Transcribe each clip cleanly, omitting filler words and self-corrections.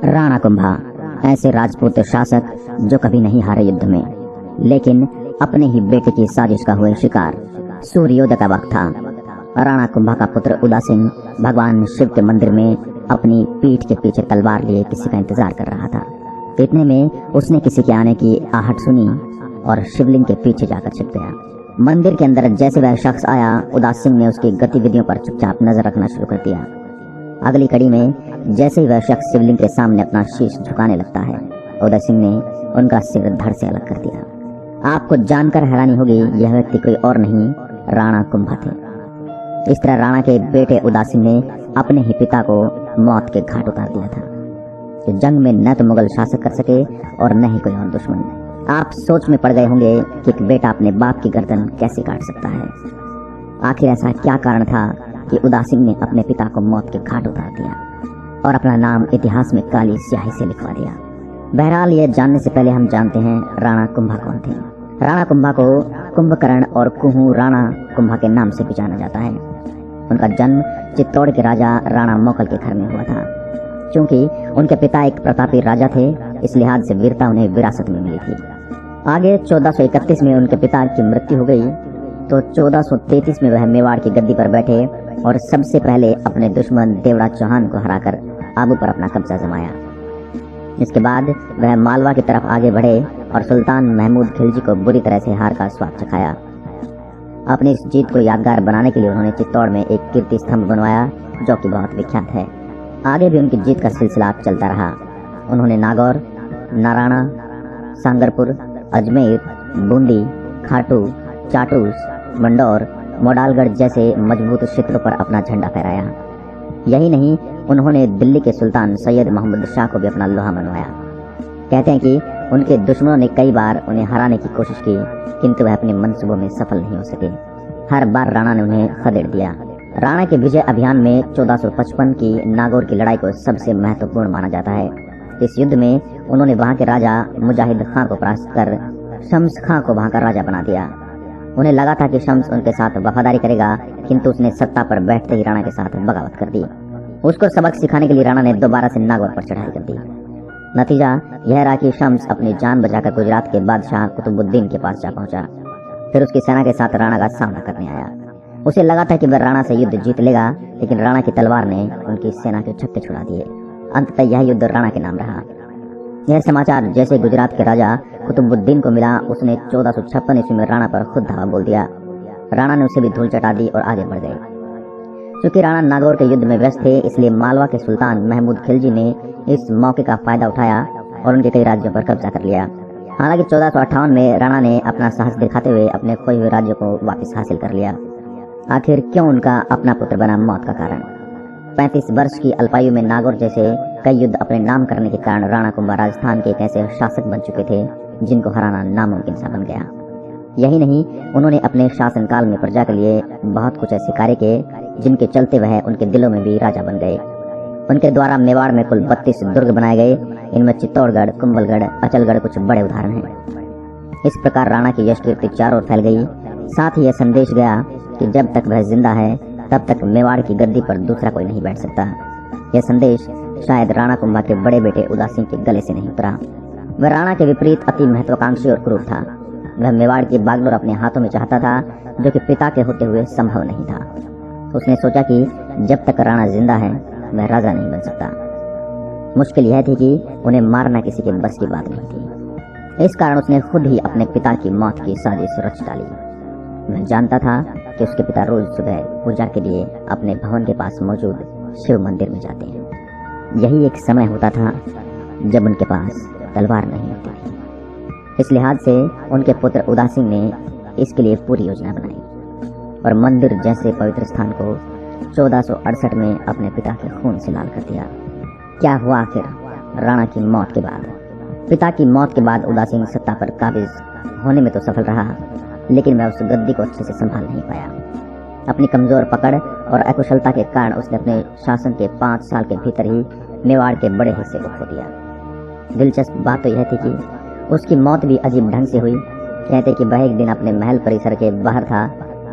राणा कुंभा ऐसे राजपूत शासक जो कभी नहीं हारे युद्ध में, लेकिन अपने ही बेटे की साजिश का हुए शिकार। सूर्योदय का वक्त था। राणा कुंभा का पुत्र उदासिंह भगवान शिव के मंदिर में अपनी पीठ के पीछे तलवार लिए किसी का इंतजार कर रहा था। इतने में उसने किसी के आने की आहट सुनी और शिवलिंग के पीछे जाकर छिप गया। मंदिर के अंदर जैसे वह शख्स आया, उदासिंह ने उसकी गतिविधियों पर चुपचाप नजर रखना शुरू कर दिया। अगली कड़ी में जैसे ही वह शख्स शिवलिंग के सामने अपना शीश झुकाने लगता है, उदासिंह ने उनका सिर धड़ से अलग कर दिया। आपको जानकर हैरानी होगी, यह व्यक्ति कोई और नहीं, राणा कुंभा थे। इस तरह राणा के बेटे उदासिंह ने अपने ही पिता को मौत के घाट उतार दिया था। कि जंग में न तो मुगल शासक कर सके और न ही कोई और दुश्मन। आप सोच में पड़ गए होंगे कि एक बेटा अपने बाप की गर्दन कैसे काट सकता है। आखिर ऐसा क्या कारण था कि उदासिंह ने अपने पिता को मौत के घाट उतार दिया और अपना नाम इतिहास में काली स्याही से लिखवा दिया। बहरहाल ये जानने से पहले हम जानते हैं राणा कुंभा कौन थे। राणा कुंभा को कुंभकर्ण और कुहू राणा कुंभा के नाम से भी जाना जाता है। उनका जन्म चित्तौड़ के राजा राणा मोकल के घर में हुआ था। क्योंकि उनके पिता एक प्रतापी राजा थे, इस लिहाज से वीरता उन्हें विरासत में मिली थी। आगे 1431 में उनके पिता की मृत्यु हो गई तो 1433 में वह मेवाड़ की गद्दी पर बैठे और सबसे पहले अपने दुश्मन देवराज चौहान को हराकर आबू पर अपना कब्जा जमाया। इसके बाद वह मालवा की तरफ आगे बढ़े और सुल्तान महमूद खिलजी को बुरी तरह से हार का स्वाद चखाया। अपनी इस जीत को यादगार बनाने के लिए उन्होंने चित्तौड़ में एक कीर्ति स्तंभ बनवाया जो कि बहुत विख्यात है। आगे भी उनकी जीत का सिलसिला चलता रहा। उन्होंने नागौर, नारायणा, सांगरपुर, अजमेर, बूंदी, खाटू, चाटूस, मंडौर, मोडालगढ़ जैसे मजबूत क्षेत्रों पर अपना झंडा फहराया। यही नहीं, उन्होंने दिल्ली के सुल्तान सैयद मोहम्मद शाह को भी अपना लोहा मनवाया। कहते हैं कि उनके दुश्मनों ने कई बार उन्हें हराने की कोशिश की, किंतु वह अपने मंसूबों में सफल नहीं हो सके। हर बार राणा ने उन्हें खदेड़ दिया। राणा के विजय अभियान में 1455 की नागौर की लड़ाई को सबसे महत्वपूर्ण माना जाता है। इस युद्ध में उन्होंने वहां के राजा मुजाहिद खां को परास्त कर शम्स खां को वहां का राजा बना दिया। उन्हें लगा था कि शम्स उनके साथ वफादारी करेगा, किंतु उसने सत्ता पर बैठते ही राणा के साथ बगावत कर दी। उसको सबक सिखाने के लिए राणा ने दोबारा से नागौर पर चढ़ाई कर दी। नतीजा यह रहा कि शम्स अपनी जान बचाकर गुजरात के बादशाह कुतुबुद्दीन के पास जा पहुंचा। फिर उसकी सेना के साथ राणा का सामना करने आया। उसे लगा था कि वह राणा से युद्ध जीत लेगा, लेकिन राणा की तलवार ने उनकी सेना के छक्के छुड़ा दिए। अंततः यह युद्ध राणा के नाम रहा। यह समाचार जैसे गुजरात के राजा कुतुबुद्दीन को मिला, उसने 1456 ईस्वी में राणा पर खुद धावा बोल दिया। राणा ने उसे भी धूल चटा दी और आगे बढ़ गए। क्योंकि राणा नागौर के युद्ध में व्यस्त थे, इसलिए मालवा के सुल्तान महमूद खिलजी ने इस मौके का फायदा उठाया और उनके कई राज्यों पर कब्जा कर लिया। हालांकि 1458 में राणा ने अपना साहस दिखाते हुए अपने खोए हुए राज्यों को वापस हासिल कर लिया। आखिर क्यों उनका अपना पुत्र बना मौत का कारण? 35 वर्ष की अल्पायु में नागौर जैसे कई युद्ध अपने नाम करने के कारण राणा कुंभा राजस्थान के एक ऐसे शासक बन चुके थे जिनको हराना नामुमकिन सा बन गया। यही नहीं, उन्होंने अपने शासनकाल में प्रजा के लिए बहुत कुछ ऐसे कार्य किए जिनके चलते वह उनके दिलों में भी राजा बन गए। उनके द्वारा मेवाड़ में कुल 32 दुर्ग बनाए गए। इनमें चित्तौड़गढ़, कुंभलगढ़, अचलगढ़ कुछ बड़े उदाहरण हैं। इस प्रकार राणा की यश कीर्ति चारों ओर फैल गई। साथ ही यह संदेश गया कि जब तक वह जिंदा है तब तक मेवाड़ की गद्दी पर दूसरा कोई नहीं बैठ सकता। यह संदेश शायद राणा कुंभा के बड़े बेटे उदासिंह के गले से नहीं उतरा। वह राणा के विपरीत अति महत्वाकांक्षी और क्रूर था। वह मेवाड़ की बागडोर अपने हाथों में चाहता था, जो कि पिता के होते हुए संभव नहीं था। उसने सोचा कि जब तक राणा जिंदा है वह राजा नहीं बन सकता। मुश्किल यह थी कि उन्हें मारना किसी के बस की बात नहीं थी। इस कारण उसने खुद ही अपने पिता की मौत की साजिश रच डाली। वह जानता था कि उसके पिता रोज सुबह पूजा के लिए अपने भवन के पास मौजूद शिव मंदिर में जाते हैं। यही एक समय होता था जब उनके पास तलवार नहीं होती थी। इस लिहाज से उनके पुत्र उदासिंह ने इसके लिए पूरी योजना बनाई और मंदिर जैसे पवित्र स्थान को 1468 में अपने पिता के खून से लाल कर दिया। क्या हुआ आखिर राणा की मौत के बाद? पिता की मौत के बाद उदासिंह सत्ता पर काबिज होने में तो सफल रहा, लेकिन वह उस गद्दी को अच्छे से संभाल नहीं पाया। अपनी कमजोर पकड़ और अकुशलता के कारण उसने अपने शासन के 5 साल के भीतर ही मेवाड़ के बड़े हिस्से को खो दिया। दिलचस्प बात तो यह थी कि उसकी मौत भी अजीब ढंग से हुई। कहते कि वह एक दिन अपने महल परिसर के बाहर था,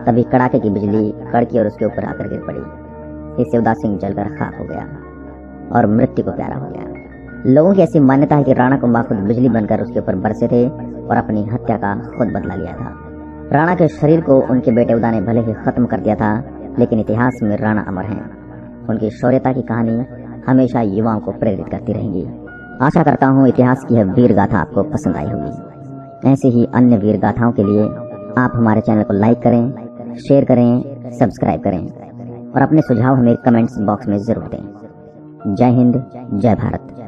तभी कड़ाके की बिजली कड़की और उसके ऊपर आकर गिर पड़ी। इससे उदासिंह जलकर खाक हो गया और मृत्यु को प्यारा हो गया। लोगों की ऐसी मान्यता है कि राणा कुंभा खुद बिजली बनकर उसके ऊपर बरसे थे और अपनी हत्या का खुद बदला लिया था। राणा के शरीर को उनके बेटे उदा ने भले ही खत्म कर दिया था, लेकिन इतिहास में राणा अमर हैं। उनकी शौर्यता की कहानी हमेशा युवाओं को प्रेरित करती रहेगी। आशा करता हूँ इतिहास की यह वीर गाथा आपको पसंद आई होगी। ऐसे ही अन्य वीर गाथाओं के लिए आप हमारे चैनल को लाइक करें, शेयर करें, सब्सक्राइब करें और अपने सुझाव हमें कमेंट्स बॉक्स में जरूर दें। जय हिंद, जय भारत।